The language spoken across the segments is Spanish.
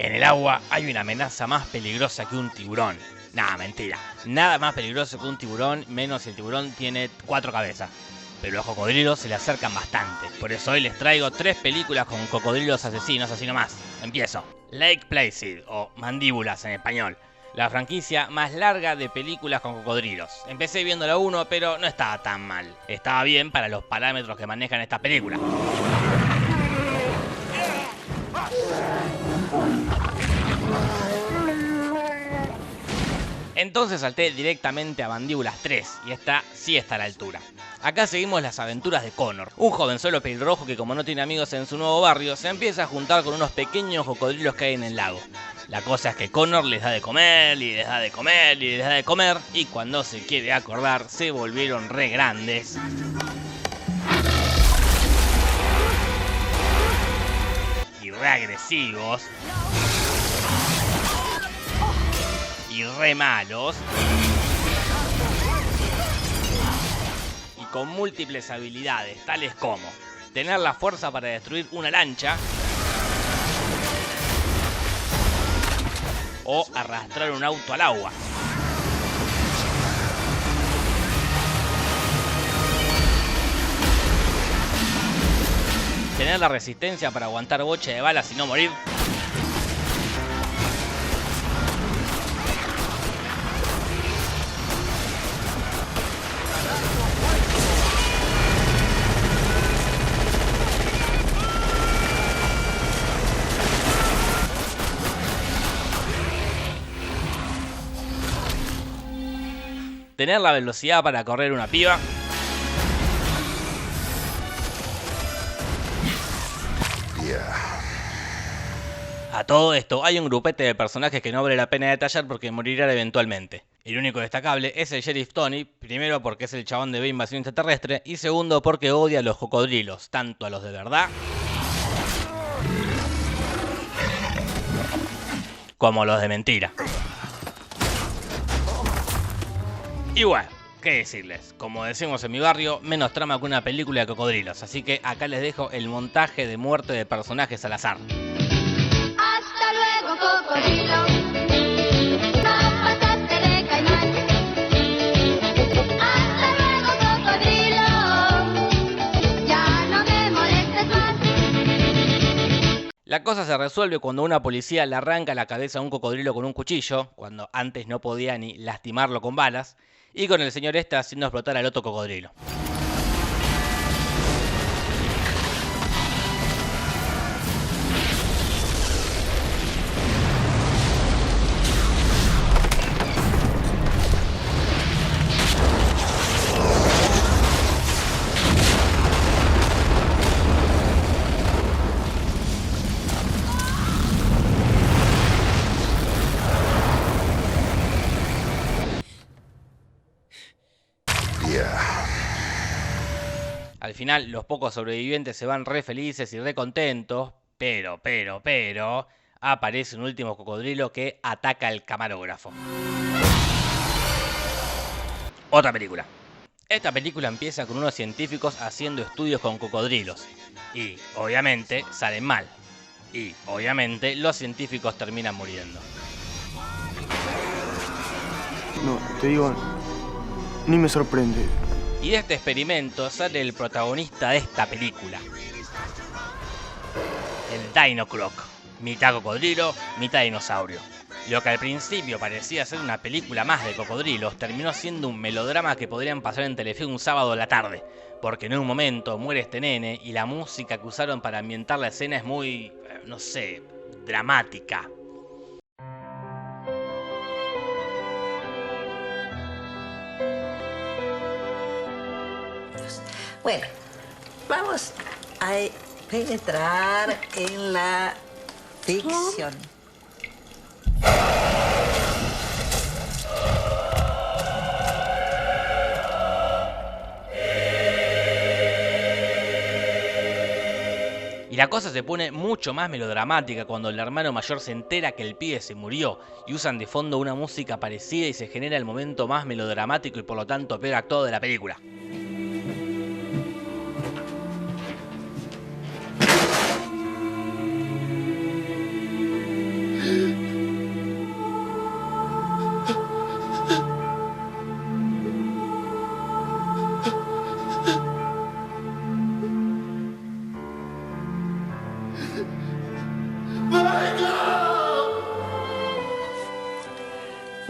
En el agua hay una amenaza más peligrosa que un tiburón. Nah, mentira. Nada más peligroso que un tiburón, menos si el tiburón tiene 4 cabezas. Pero los cocodrilos se le acercan bastante. Por eso hoy les traigo 3 películas con cocodrilos asesinos, así nomás. Empiezo. Lake Placid, o Mandíbulas en español. La franquicia más larga de películas con cocodrilos. Empecé viendo la 1, pero no estaba tan mal. Estaba bien para los parámetros que manejan esta película. Entonces salté directamente a Mandíbulas 3, y esta sí está a la altura. Acá seguimos las aventuras de Connor, un jovenzuelo pelirrojo que, como no tiene amigos en su nuevo barrio, se empieza a juntar con unos pequeños cocodrilos que hay en el lago. La cosa es que Connor les da de comer, y les da de comer, y les da de comer, y cuando se quiere acordar, se volvieron re grandes. Y re agresivos. Y re malos. Y con múltiples habilidades, tales como tener la fuerza para destruir una lancha o arrastrar un auto al agua. Tener la resistencia para aguantar bocha de balas y no morir. Tener la velocidad para correr una piba. A todo esto, hay un grupete de personajes que no vale la pena detallar porque morirán eventualmente. El único destacable es el Sheriff Tony, primero porque es el chabón de B Invasión Extraterrestre, y segundo porque odia a los cocodrilos, tanto a los de verdad como a los de mentira. Y bueno, qué decirles, como decimos en mi barrio, menos trama que una película de cocodrilos, así que acá les dejo el montaje de muerte de personajes al azar. Hasta luego, cocodrilo. No pasaste de caimán. Hasta luego, cocodrilo. Ya no me molestes más. La cosa se resuelve cuando una policía le arranca la cabeza a un cocodrilo con un cuchillo, cuando antes no podía ni lastimarlo con balas, y con el señor este haciendo explotar al otro cocodrilo. Al final, los pocos sobrevivientes se van re felices y re contentos, pero, aparece un último cocodrilo que ataca al camarógrafo. Otra película. Esta película empieza con unos científicos haciendo estudios con cocodrilos. Y, obviamente, salen mal. Y, obviamente, los científicos terminan muriendo. No, te digo, ni me sorprende. Y de este experimento sale el protagonista de esta película. El Dino Croc. Mitad cocodrilo, mitad dinosaurio. Lo que al principio parecía ser una película más de cocodrilos, terminó siendo un melodrama que podrían pasar en Telefe un sábado a la tarde. Porque en un momento muere este nene y la música que usaron para ambientar la escena es muy, no sé, dramática. Bueno, vamos a penetrar en la ficción. Y la cosa se pone mucho más melodramática cuando el hermano mayor se entera que el pibe se murió y usan de fondo una música parecida y se genera el momento más melodramático y por lo tanto peor actuado de la película.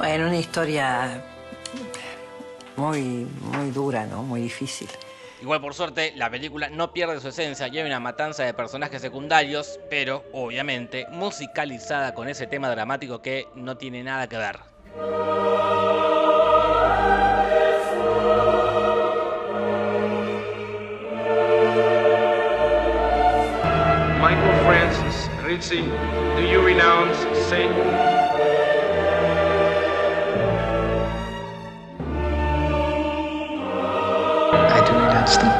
Bueno, una historia muy dura, ¿no? Muy difícil. Igual por suerte, la película no pierde su esencia y hay una matanza de personajes secundarios, pero obviamente musicalizada con ese tema dramático que no tiene nada que ver. Michael Francis Rizzi, do you renounce Satan? I do renounce them.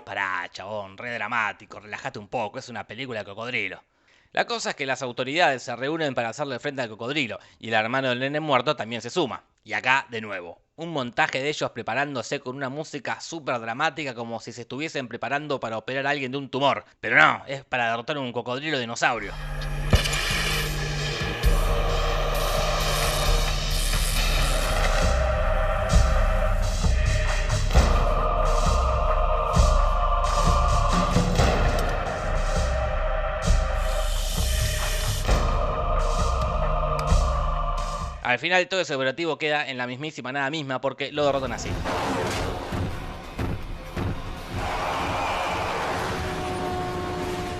Pará, chabón, re dramático, relájate un poco, es una película de cocodrilo. La cosa es que las autoridades se reúnen para hacerle frente al cocodrilo y el hermano del nene muerto también se suma. Y acá, de nuevo, un montaje de ellos preparándose con una música súper dramática como si se estuviesen preparando para operar a alguien de un tumor. Pero no, es para derrotar a un cocodrilo dinosaurio. Al final todo ese operativo queda en la mismísima nada misma porque lo derrotan así.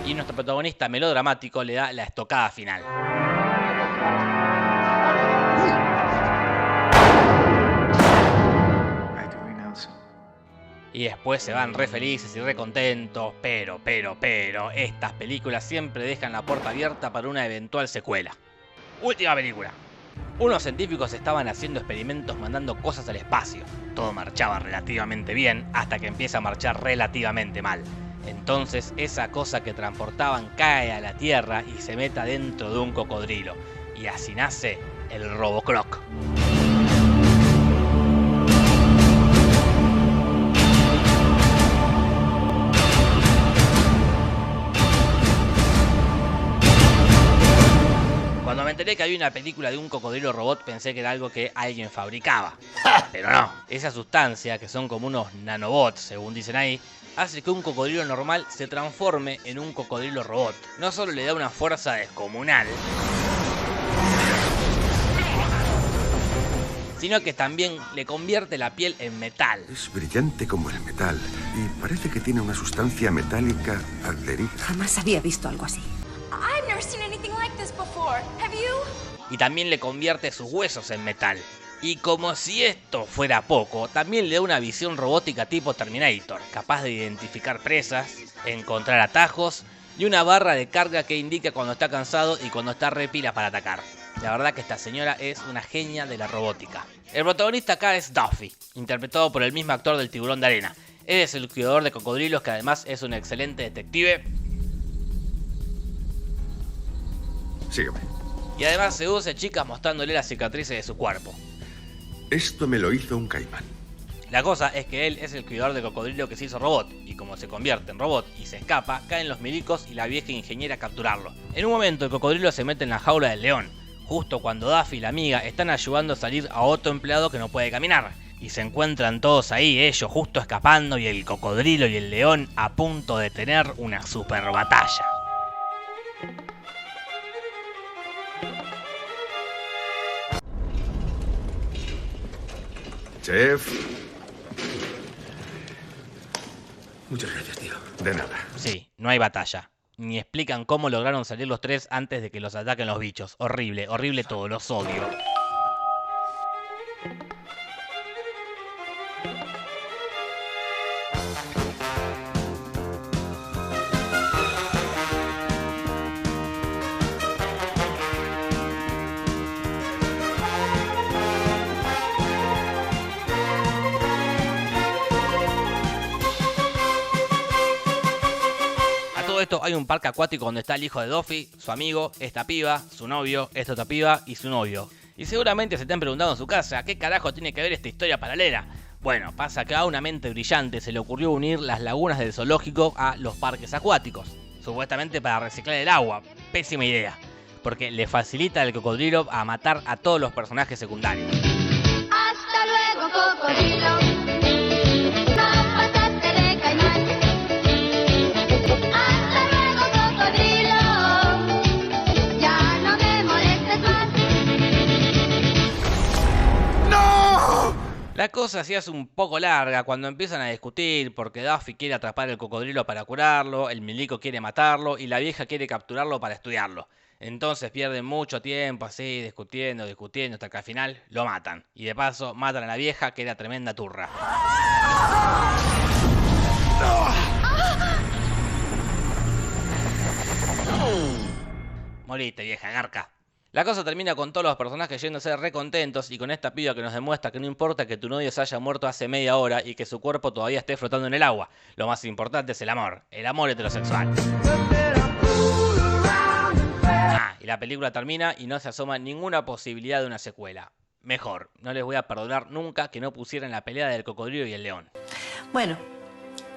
Y nuestro protagonista melodramático le da la estocada final. I do renounce them. Y después se van re felices y re contentos, pero, estas películas siempre dejan la puerta abierta para una eventual secuela. Última película. Unos científicos estaban haciendo experimentos mandando cosas al espacio. Todo marchaba relativamente bien hasta que empieza a marchar relativamente mal. Entonces esa cosa que transportaban cae a la Tierra y se mete dentro de un cocodrilo. Y así nace el Robocroc. Cuando me enteré que había una película de un cocodrilo robot pensé que era algo que alguien fabricaba. Pero no, esa sustancia, que son como unos nanobots, según dicen ahí, hace que un cocodrilo normal se transforme en un cocodrilo robot. No solo le da una fuerza descomunal, sino que también le convierte la piel en metal. Es brillante como el metal y parece que tiene una sustancia metálica adherida. Jamás había visto algo así. I've never seen anything like this before. Have you? Y también le convierte sus huesos en metal. Y como si esto fuera poco, también le da una visión robótica tipo Terminator, capaz de identificar presas, encontrar atajos y una barra de carga que indica cuando está cansado y cuando está repila para atacar. La verdad que esta señora es una genia de la robótica. El protagonista acá es Duffy, interpretado por el mismo actor del Tiburón de Arena. Él es el cuidador de cocodrilos que además es un excelente detective. Sígueme. Y además seduce chicas mostrándole las cicatrices de su cuerpo. Esto me lo hizo un caimán. La cosa es que él es el cuidador de cocodrilo que se hizo robot, y como se convierte en robot y se escapa, caen los milicos y la vieja ingeniera a capturarlo. En un momento el cocodrilo se mete en la jaula del león, justo cuando Duffy y la amiga están ayudando a salir a otro empleado que no puede caminar. Y se encuentran todos ahí, ellos justo escapando y el cocodrilo y el león a punto de tener una super batalla. Chef, Muchas gracias, tío. de nada. Sí, no hay batalla. Ni explican cómo lograron salir los tres antes de que los ataquen los bichos. Horrible, horrible todo, los odio. Esto hay un parque acuático donde está el hijo de Duffy, su amigo, esta piba, su novio, esta otra piba y su novio. Y seguramente se están preguntando en su casa, ¿qué carajo tiene que ver esta historia paralela? Bueno, pasa que a una mente brillante se le ocurrió unir las lagunas del zoológico a los parques acuáticos, supuestamente para reciclar el agua. Pésima idea, porque le facilita al cocodrilo a matar a todos los personajes secundarios. Hasta luego, cocodrilo. No pasaste de caimán. cosa se hace un poco larga cuando empiezan a discutir porque Daffy quiere atrapar el cocodrilo para curarlo, el milico quiere matarlo y la vieja quiere capturarlo para estudiarlo. Entonces pierden mucho tiempo así, discutiendo, hasta que al final lo matan. Y de paso matan a la vieja, que era tremenda turra. Morite, vieja garca. La cosa termina con todos los personajes yéndose re contentos y con esta piba que nos demuestra que no importa que tu novio se haya muerto hace media hora y que su cuerpo todavía esté flotando en el agua. Lo más importante es el amor heterosexual. Y la película termina y no se asoma ninguna posibilidad de una secuela. Mejor, no les voy a perdonar nunca que no pusieran la pelea del cocodrilo y el león. Bueno,